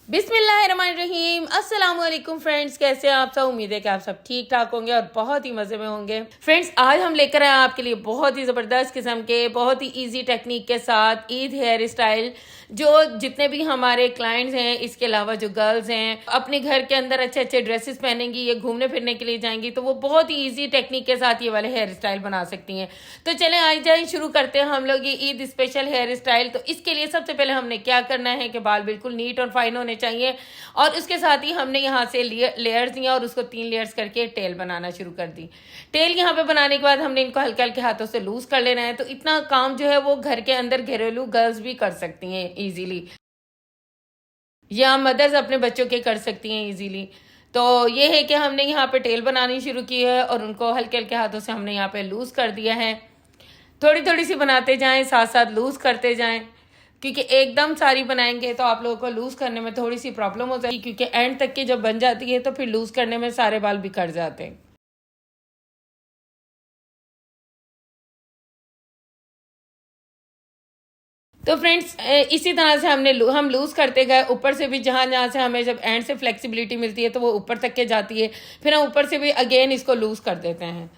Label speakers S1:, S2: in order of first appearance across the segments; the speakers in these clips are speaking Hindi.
S1: बिस्मिल्लाहिर्रहमानिर्रहीम। अस्सलाम वालेकुम फ्रेंड्स, कैसे हैं आप सब। उम्मीद है कि आप सब ठीक ठाक होंगे और बहुत ही मज़े में होंगे। फ्रेंड्स, आज हम लेकर आए आपके लिए बहुत ही ज़बरदस्त किस्म के बहुत ही इजी टेक्निक के साथ ईद हेयर स्टाइल, जो जितने भी हमारे क्लाइंट्स हैं, इसके अलावा जो गर्ल्स हैं अपने घर के अंदर अच्छे अच्छे ड्रेसेस पहनेंगी, ये घूमने फिरने के लिए जाएंगी, तो वो बहुत ही ईजी टेक्निक के साथ ये वाले हेयर स्टाइल बना सकती हैं। तो चलें आज जाए शुरू करते हैं हम लोग ये ईद स्पेशल हेयर स्टाइल। तो इसके लिए सबसे पहले हमने क्या करना है कि बाल बिल्कुल नीट और फाइन होने चाहिए, और उसके साथ ही हमने यहाँ से लेयर्स दिया और उसको 3 लेयर्स करके टेल बनाना शुरू कर दी। टेल यहाँ पे बनाने के बाद हमने इनको हल्के हल्के हाथों से लूज कर लेना है। तो इतना काम जो है वो घर के अंदर घरेलू गर्ल्स भी कर सकती हैं इजीली, या मदर्स अपने बच्चों के कर सकती हैं इजीली। तो ये है कि हमने यहाँ पे टेल बनानी शुरू की है और उनको हल्के हल्के हाथों से हमने यहाँ पे लूज कर दिया है। थोड़ी थोड़ी सी बनाते जाएं, साथ साथ लूज करते जाएं, क्योंकि एकदम सारी बनाएंगे तो आप लोगों को लूज करने में थोड़ी सी प्रॉब्लम हो जाएगी, क्योंकि एंड तक की जब बन जाती है तो फिर लूज करने में सारे बाल बिखर जाते हैं। तो फ्रेंड्स, इसी तरह से हम लूज करते गए, ऊपर से भी जहाँ जहाँ से हमें जब एंड से फ्लेक्सिबिलिटी मिलती है तो वो ऊपर तक के जाती है, फिर हम ऊपर से भी अगेन इसको लूज कर देते हैं।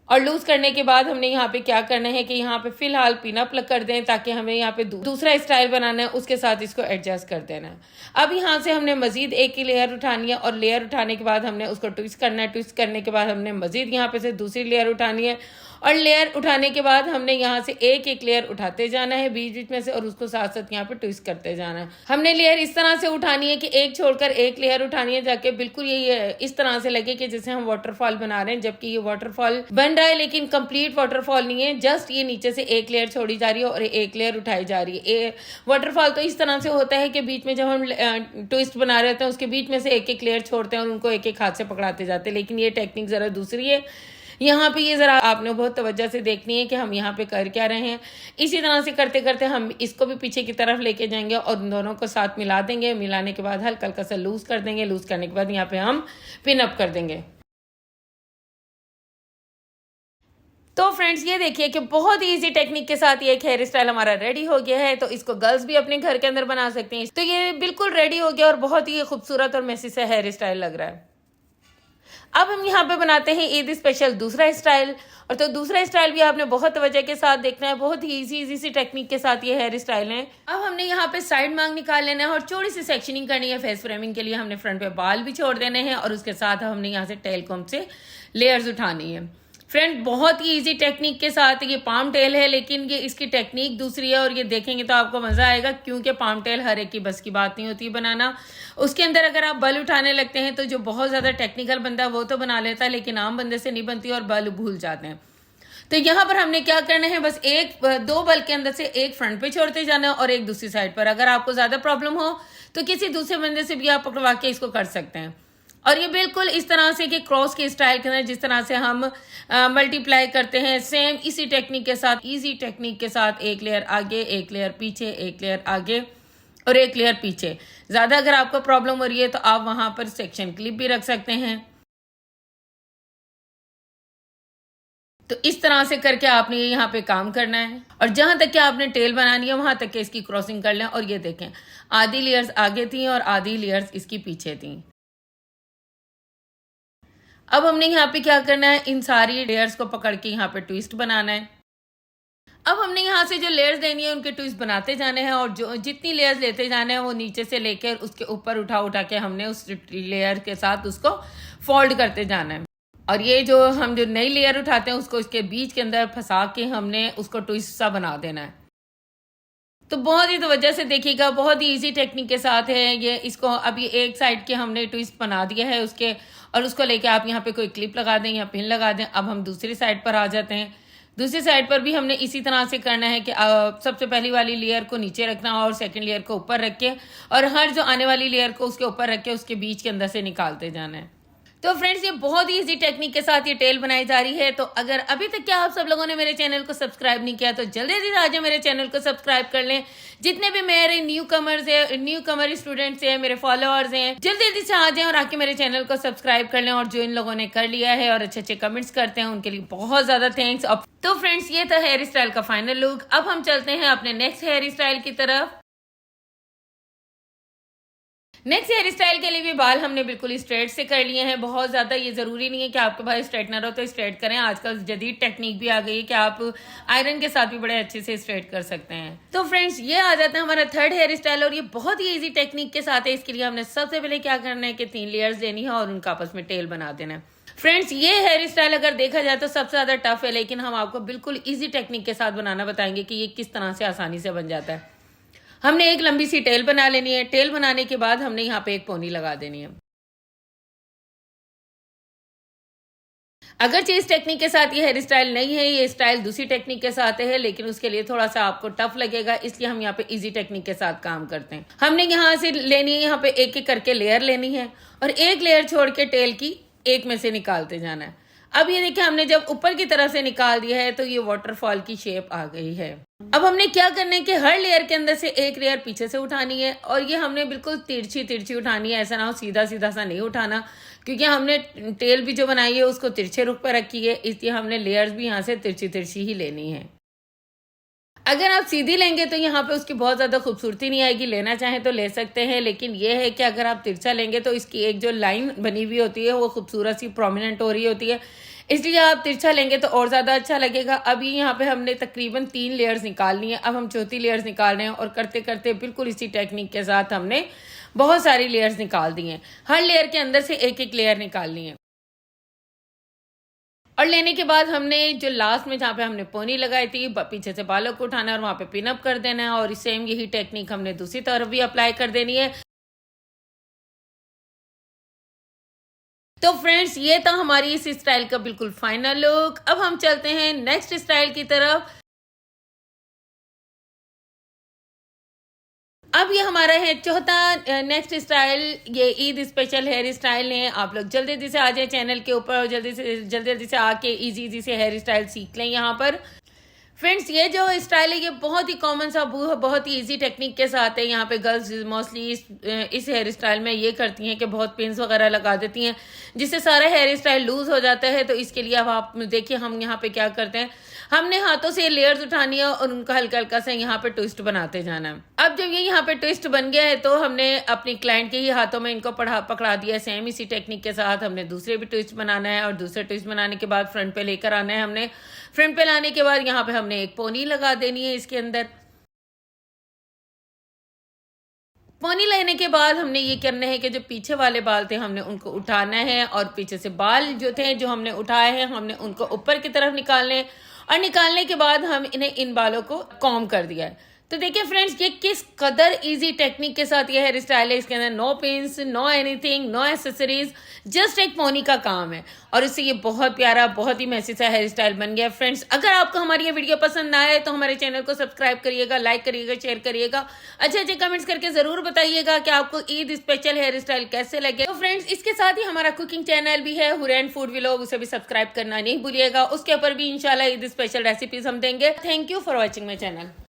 S1: और लूज करने के बाद हमने यहाँ पे क्या करना है कि यहाँ पे फिलहाल पिन अप कर दें, ताकि हमें यहाँ पे दूसरा स्टाइल बनाना है, उसके साथ इसको एडजस्ट कर देना है। अब यहाँ से हमने मजीद एक ही लेयर उठानी है, और लेयर उठाने के बाद हमने उसको ट्विस्ट करना है। ट्विस्ट करने के बाद हमने मजीद यहाँ पे से दूसरी लेयर उठानी है, और लेयर उठाने के बाद हमने यहाँ से एक एक लेयर उठाते जाना है बीच बीच में से, और उसको साथ साथ यहाँ पे ट्विस्ट करते जाना है। हमने लेयर इस तरह से उठानी है कि एक छोड़कर एक लेयर उठानी है, जाके बिल्कुल ये इस तरह से लगे कि जैसे हम वाटरफॉल बना रहे हैं, जबकि ये वाटरफॉल बन रहा है लेकिन कंप्लीट वाटरफॉल नहीं है। जस्ट ये नीचे से एक लेयर छोड़ी जा रही है और एक लेयर उठाई जा रही है। वाटरफॉल तो इस तरह से होता है कि बीच में जब हम ट्विस्ट बना रहे होते हैं उसके बीच में से एक एक लेयर छोड़ते हैं और उनको एक एक हाथ से पकड़ाते जाते हैं, लेकिन ये टेक्निक जरा दूसरी है। यहाँ पे ये जरा आपने बहुत तवज्जो से देखनी है कि हम यहाँ पे कर क्या रहे हैं। इसी तरह से करते करते हम इसको भी पीछे की तरफ लेके जाएंगे और उन दोनों को साथ मिला देंगे। मिलाने के बाद हल्का हल्का सा लूज कर देंगे। लूज करने के बाद यहाँ पे हम पिन अप कर देंगे। तो फ्रेंड्स, ये देखिए कि बहुत ही इजी टेक्निक के साथ ये एक हेयर स्टाइल हमारा रेडी हो गया है। तो इसको गर्ल्स भी अपने घर के अंदर बना सकते हैं। तो ये बिल्कुल रेडी हो गया और बहुत ही खूबसूरत और मैसी सा हेयर स्टाइल लग रहा है। अब हम यहाँ पे बनाते हैं ईद स्पेशल दूसरा स्टाइल। और तो दूसरा स्टाइल भी आपने बहुत तवज्जो के साथ देखना है। बहुत ही इजी सी टेक्निक के साथ ये हेयर स्टाइल है। अब हमने यहाँ पे साइड मांग निकाल लेना है और चौड़ी सी सेक्शनिंग करनी है। फेस फ्रेमिंग के लिए हमने फ्रंट पे बाल भी छोड़ देने हैं, और उसके साथ हमने यहाँ से टेल कॉम्ब से लेयर्स उठानी है। फ्रेंड, बहुत ही इजी टेक्निक के साथ ये पाम टेल है, लेकिन ये इसकी टेक्निक दूसरी है, और ये देखेंगे तो आपको मजा आएगा, क्योंकि पाम टेल हर एक की बस की बात नहीं होती बनाना। उसके अंदर अगर आप बल उठाने लगते हैं तो जो बहुत ज्यादा टेक्निकल बंदा है वो तो बना लेता है, लेकिन आम बंदे से नहीं बनती और बल भूल जाते हैं। तो यहाँ पर हमने क्या करना है, बस दो बल के अंदर से एक फ्रंट पे छोड़ते जाना है और एक दूसरी साइड पर। अगर आपको ज्यादा प्रॉब्लम हो तो किसी दूसरे बंदे से भी आप पकड़वा के इसको कर सकते हैं। और ये बिल्कुल इस तरह से कि क्रॉस के स्टाइल के अंदर जिस तरह से हम मल्टीप्लाई करते हैं, सेम इसी टेक्निक के साथ, इजी टेक्निक के साथ, एक लेयर आगे, एक लेयर पीछे, एक लेयर आगे और एक लेयर पीछे। ज्यादा अगर आपको प्रॉब्लम हो रही है तो आप वहां पर सेक्शन क्लिप भी रख सकते हैं। तो इस तरह से करके आपने यहाँ पे काम करना है, और जहां तक कि आपने टेल बनानी है वहां तक के इसकी क्रॉसिंग कर लें। और ये देखें, आधी लेयर्स आगे थी और आधी लेयर्स इसकी पीछे थी। अब हमने यहाँ पे क्या करना है, इन सारी लेयर्स को पकड़ के यहाँ पे ट्विस्ट बनाना है। अब हमने यहाँ से जो लेयर्स लेनी है उनके ट्विस्ट बनाते जाने हैं, और जो जितनी लेयर्स लेते जाने हैं वो नीचे से लेकर उसके ऊपर उठा उठा के हमने उस लेयर के साथ उसको फोल्ड करते जाना है। और ये जो नई लेयर उठाते हैं उसको इसके बीच के अंदर फंसा के हमने उसको ट्विस्ट सा बना देना है। तो बहुत ही तवज्जो से देखिएगा, बहुत ही इजी टेक्निक के साथ है ये। इसको अब ये एक साइड के हमने ट्विस्ट बना दिया है उसके, और उसको लेके आप यहाँ पे कोई क्लिप लगा दें या पिन लगा दें। अब हम दूसरी साइड पर आ जाते हैं। दूसरी साइड पर भी हमने इसी तरह से करना है कि सबसे पहली वाली लेयर को नीचे रखना और सेकंड लेयर को ऊपर रख के, और हर जो आने वाली लेयर को उसके ऊपर रख के उसके बीच के अंदर से निकालते जाना है। तो फ्रेंड्स, ये बहुत ही इजी टेक्निक के साथ ये टेल बनाई जा रही है। तो अगर अभी तक क्या आप सब लोगों ने मेरे चैनल को सब्सक्राइब नहीं किया तो जल्दी से आज मेरे चैनल को सब्सक्राइब कर लें। जितने भी मेरे न्यू कमर स्टूडेंट्स हैं, मेरे फॉलोअर्स हैं, जल्दी जल्दी से आ जाएं और आके मेरे चैनल को सब्सक्राइब कर लें। और जो इन लोगों ने कर लिया है और अच्छे अच्छे कमेंट्स करते हैं उनके लिए बहुत ज्यादा थैंक्स। तो फ्रेंड्स, ये था हेयर स्टाइल का फाइनल लुक। अब हम चलते हैं अपने नेक्स्ट हेयर स्टाइल की तरफ। नेक्स्ट हेयर स्टाइल के लिए भी बाल हमने बिल्कुल स्ट्रेट से कर लिए हैं। बहुत ज़्यादा ये ज़रूरी नहीं है कि आपके पास स्ट्रेटनर हो तो स्ट्रेट करें। आजकल जदीद टेक्निक भी आ गई है कि आप आयरन के साथ भी बड़े अच्छे से स्ट्रेट कर सकते हैं। तो फ्रेंड्स ये आ जाता है हमारा थर्ड हेयर स्टाइल और ये बहुत ही ईजी टेक्निक के साथ है। इसके लिए हमने सबसे पहले क्या करना है कि 3 लेयर्स लेनी है और उनका आपस में टेल बना देना है। फ्रेंड्स ये हेयर स्टाइल अगर देखा जाए तो सबसे ज़्यादा टफ है, लेकिन हम आपको बिल्कुल ईजी टेक्निक के साथ बनाना बताएंगे कि ये किस तरह से आसानी से बन जाता है। हमने एक लंबी सी टेल बना लेनी है। टेल बनाने के बाद हमने यहाँ पे एक पोनी लगा देनी है। अगर इस टेक्निक के साथ ये हेयर स्टाइल नहीं है, ये स्टाइल दूसरी टेक्निक के साथ है, लेकिन उसके लिए थोड़ा सा आपको टफ लगेगा, इसलिए हम यहाँ पे इजी टेक्निक के साथ काम करते हैं। हमने यहाँ से लेनी है, यहाँ पे एक एक करके लेयर लेनी है और एक लेयर छोड़ के टेल की एक में से निकालते जाना है। अब ये देखिए हमने जब ऊपर की तरफ से निकाल दिया है तो ये वाटरफॉल की शेप आ गई है। अब हमने क्या करना है कि हर लेयर के अंदर से एक लेयर पीछे से उठानी है और ये हमने बिल्कुल तिरछी तिरछी उठानी है। ऐसा ना हो सीधा सीधा सा नहीं उठाना, क्योंकि हमने टेल भी जो बनाई है उसको तिरछे रुख पर रखी है, इसलिए हमने लेयर्स भी यहाँ से तिरछी तिरछी ही लेनी है। अगर आप सीधी लेंगे तो यहाँ पे उसकी बहुत ज़्यादा खूबसूरती नहीं आएगी। लेना चाहें तो ले सकते हैं, लेकिन ये है कि अगर आप तिरछा लेंगे तो इसकी एक जो लाइन बनी हुई होती है वो खूबसूरत सी प्रोमिनेंट हो रही होती है, इसलिए आप तिरछा लेंगे तो और ज़्यादा अच्छा लगेगा। अभी यहाँ पे हमने तकरीबन 3 लेयर्स निकालनी है। अब हम चौथी लेयर्स निकाल रहे हैं और करते करते बिल्कुल इसी टेक्निक के साथ हमने बहुत सारी लेयर्स निकाल दी हैं। हर लेयर के अंदर से एक एक लेयर निकालनी है और लेने के बाद हमने जो लास्ट में जहाँ पे हमने पोनी लगाई थी पीछे से बालों को उठाना और वहाँ पे पिन अप कर देना है और सेम यही टेक्निक हमने दूसरी तरफ भी अप्लाई कर देनी है। तो फ्रेंड्स ये था हमारी इस स्टाइल का बिल्कुल फाइनल लुक। अब हम चलते हैं नेक्स्ट स्टाइल की तरफ। अब ये हमारा है चौथा नेक्स्ट स्टाइल, ये ईद स्पेशल हेयर स्टाइल है। आप लोग जल्दी जल्दी से आ जाए चैनल के ऊपर और जल्दी से आके इजी से हेयर स्टाइल सीख लें यहाँ पर। फ्रेंड्स ये जो स्टाइल है ये बहुत ही कॉमन सा बहुत ही इजी टेक्निक के साथ है। यहाँ पे गर्ल्स मोस्टली इस हेयर स्टाइल में ये करती हैं कि बहुत पिन्स वगैरह लगा देती हैं, जिससे सारा हेयर स्टाइल लूज हो जाता है। तो इसके लिए अब आप देखिए हम यहाँ पे क्या करते हैं, हमने हाथों से लेयर्स उठानी है और उनका हल्का हल्का सा यहाँ पे ट्विस्ट बनाते जाना है। अब जब ये यहाँ पे ट्विस्ट बन गया है तो हमने अपनी क्लाइंट के ही हाथों में इनको पकड़ा दिया। सेम इसी टेक्निक के साथ हमने दूसरे भी ट्विस्ट बनाना है और दूसरे ट्विस्ट बनाने के बाद फ्रंट पे लेकर आना है। हमने फ्रंट पे लाने के बाद यहाँ पे हमने एक पोनी लगा देनी है। इसके अंदर पोनी लेने के बाद हमने ये करना है कि जो पीछे वाले बाल थे हमने उनको उठाना है और पीछे से बाल जो थे जो हमने उठाए हैं हमने उनको ऊपर की तरफ निकालने हैं और निकालने के बाद हम इन बालों को कॉम्ब कर दिया है। तो देखिए फ्रेंड्स ये किस कदर इजी टेक्निक के साथ ये हेयर स्टाइल है। इसके अंदर no pins, no anything, no accessories, just एक पोनी का काम है और इससे ये बहुत प्यारा बहुत ही मैसी सा हेयर स्टाइल बन गया। फ्रेंड्स अगर आपको हमारी ये वीडियो पसंद आए तो हमारे चैनल को सब्सक्राइब करिएगा, लाइक करिएगा, शेयर करिएगा, अच्छे अच्छे कमेंट्स करके जरूर बताइएगा कि आपको ईद स्पेशल हेयर स्टाइल कैसे लगे। तो फ्रेंड्स इसके साथ ही हमारा कुकिंग चैनल भी है हुरैन फूड व्लॉग, उसे भी सब्सक्राइब करना नहीं भूलिएगा। उसके ऊपर भी इंशाल्लाह ईद स्पेशल रेसिपीज हम देंगे। Thank you for watching my channel.